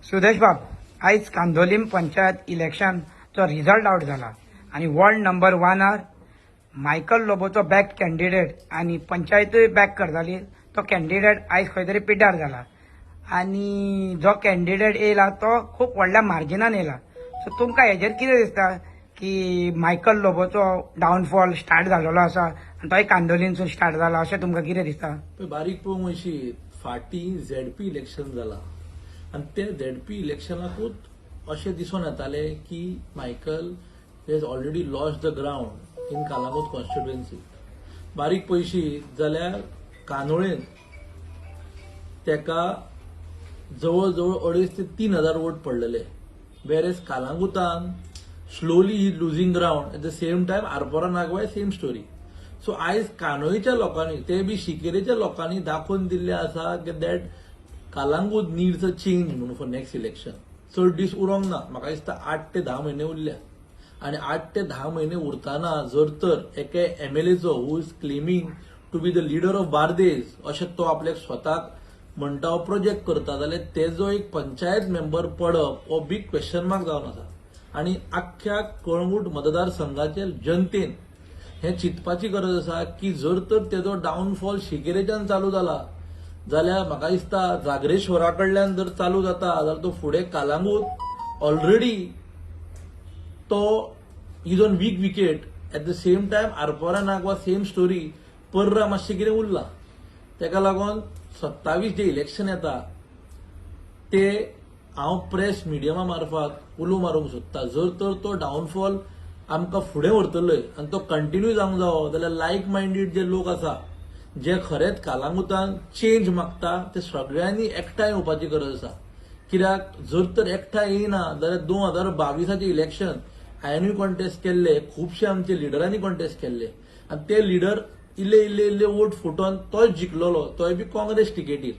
सुदेश बाब, आयज कांदोलीम पंचायत इलेक्शनचो रिजल्ट आउट जाला आणि वॉर्ड नंबर 1 मायकल लोबोचो बॅक कॅन्डिडेट आणि पंचायतूय बॅक करताली तो कॅन्डिडेट आयज खंय तरी पिड्ड्यार जाला आणि जो कॅन्डिडेट येयला तो खूप व्हडल्या मार्जिनान येयला. सो तुमकां हेजेर कितें दिसता की मायकल लोबोचो डावनफॉल स्टार्ट जाल्लो आसा आनी तोय कांदोलीनसून स्टार्ट जाला अशें तुमकां कितें दिसता? बारीक पळोवंक अशी फाटी झेडपी इलेक्शन जाला आणि ते झेडपी इलेक्शनाकूच अशें दिसून येताले की Michael hedge already lost the ground in Calangute constituency. बारीक पयशी जाल्यार कानोळेन तेका जवळ जवळ 2.5 ते 3,000 वोट पडलेले, वेरेज कालांगुतान slowly he losing ground. At the same time Arpora Nagoa same story. So आयज कानोळेच्या लोकांनी ते बी शिकेरेच्या लोकांनी दाखोवन दिल्ले आसा की that Calangute needs a change म्हणून फॉर नेक्स्ट इलेक्शन. चड दीस उरोंक ना, म्हाका दिसता 8 ते 10 म्हयने उरल्या आणि 8 ते 10 म्हयने उरताना जर तर एके एमएलएचो who is claiming to be the leader of Bardez अशें तो आपल्याक स्वताक म्हणटा हो प्रोजेक्ट करता जाल्यार तेजो एक पंचायत मेंबर पडप हो बिग क्वेश्चन मार्क जावन आसा. आणि आख्ख्या कळंगूट मतदारसंघाच्या जनतेन हे चिंतपाची गरज आसा की जर तर तेजो डावनफॉल शिकेरेच्यान चालू जाला जाल्यार म्हाका दिसता जागरेश्वरा कडल्यान जर चालू जाता जाल्यार तो फुडें कालांगूट ऑलरेडी तो is on weak wicket. At the same time Arpora Nagoa same story, Parra मातशें कितें उरला. तेका लागून 27 जे इलेक्शन येता ते हांव प्रेस मिडियमा मार्फत उलो मारूंक सोदता. जर तर तो डावनफॉल आमकां फुडें व्हरतले आनी तो कंटिन्यू जावंक जावो जाल्यार लायक मायंडेड जे लोक आसा जे खरेंच कालांगुतान चेंज मागता ते सगळ्यांनी एकठांय येवपाची गरज आसा. कित्याक जर तर एकठांय येयना जाल्यार 2022 इलेक्शन हांवेंनूय कॉन्टेस्ट केल्ले, खुबशे आमचे लिडरांनी कॉन्टेस्ट केल्ले आनी ते लिडर इल्ले इल्ले इल्ले वोट फुटोवन तोच जिखलोलो, तोय बी काँग्रेस टिकेटीर.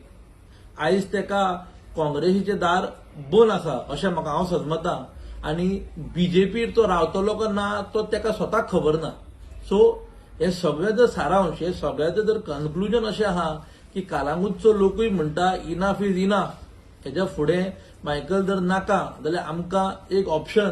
आयज तेका काँग्रेसीचे दार बंद आसा अशें म्हाका हांव समजता आनी बीजेपीर तो रावतलो काय ना तो तेका स्वताक खबर ना. सो हे सगळे जर सारांश, हे सगळ्याचं जर कन्क्लुजन अशें आहा की कालांगूटचो लोकूय म्हणटा इनाफ इज इनाफ, हेच्या फुडें मायकल जर नाका जाल्यार आमकां एक ऑप्शन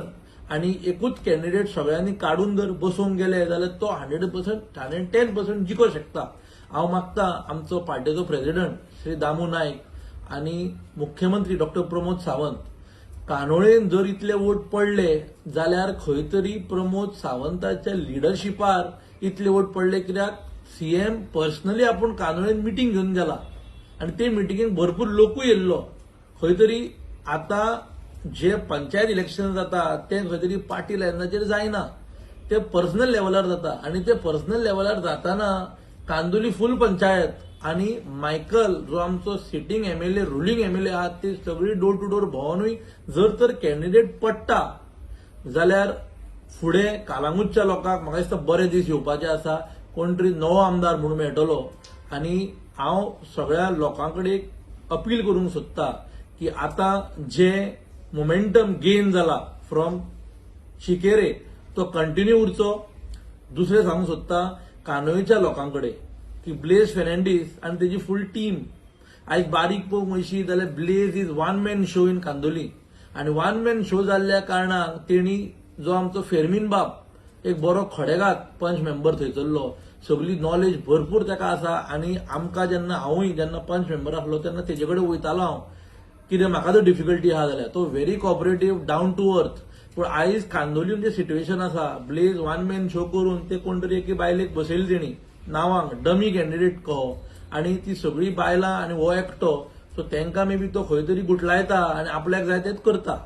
आणि एकूच कॅन्डिडेट सगळ्यांनी काढून जर बसोवंक गेले जाल्यार तो 100%, 110% जिखो शकता. हांव मागता आमचो पार्टीचो प्रेसिडेंट श्री दामू नायक आणि मुख्यमंत्री डॉक्टर प्रमोद सावंत कानोळेन जर इतले वोट पडले जाल्यार खंय तरी प्रमोद सावंताच्या लिडरशिपार इतले वोट पडले, कित्याक सीएम पर्सनली आपूण कानोळेन मिटींग घेवन गेला आणि ते मिटींगेक भरपूर लोकूय येयल्लो. खंय तरी आता जे पंचायत इलेक्शन जाता ते खंय तरी पार्टी लायनाचेर जायना, ते पर्सनल लेवलार जाता आणि ते पर्सनल लेवलार जाताना कांदोली फुल पंचायत आणि मायकल जो आमचो सिटींग एमएलए, रुलिंग एमएलए आहात ते सगळी डोर टू डोर भोंवनूय जर तर कॅन्डिडेट पडटा जाल्यार फुडें कालांगूटच्या लोकांक म्हाका दिसता बरे दीस येवपाचे आसा. कोण तरी नवो आमदार म्हणून मेळटलो आणि हांव सगळ्या लोकांकडे अपील करूंक सोदता की आता जे मोमेंटम गेन जाला फ्रॉम शिकेरे तो कंटिन्यू उरचो. दुसरें सांगूंक सोदता कानोळेच्या लोकांकडे की ब्लेज फेर्नांडीस आणि तेजी फूल टीम आयज बारीक पळोवंक वयशी जाल्यार Blaise is one man show in Candolim आणि वन मॅन शो जाल्ल्या कारणान तेणी जो आमचो फेर्मीन बाब एक बरो खडेगात पंच मेंबर थंयसरलो, सगळी नॉलेज भरपूर तेका आसा आणि आमकां जेन्ना हांवूय जेन्ना पंच मेंबर आसलो तेन्ना तेजे कडेन वयतालो हांव कितें म्हाका जर डिफिकल्टी आहा जाल्यार तो very cooperative, down to earth. पूण आयज कांदोलीन जे सिच्युएशन आसा ब्लेज वन मॅन शो करून ते कोण तरी एके बायलेक बसयली तेणी नांवांक डमी कॅन्डिडेट कहो आणि ती सगळी बायलां आणि हो एकटो. सो तेंकां मे बी तो खंय तरी गुटलायता आणि आपल्याक जाय तेच करता.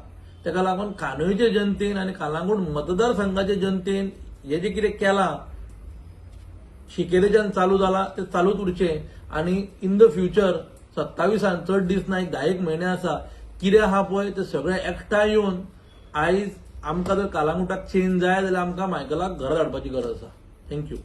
तेका लागून कानोळेच्या जनतेन आणि कालांगूट मतदारसंघाच्या जनतेन हे जे कितें केलां शिकेरेच्यान चालू जाला ते चालूच उरचें आणि इन द फ्युचर 27 चड दीस ना, 10 म्हयने आसा, कितें आहा पळय ते सगळे एकठांय येवन आयज आमकां जर कालांगूटाक चेंज जाय जाल्यार आमकां मायकलाक घरा धाडपाची गरज आसा. थँक्यू.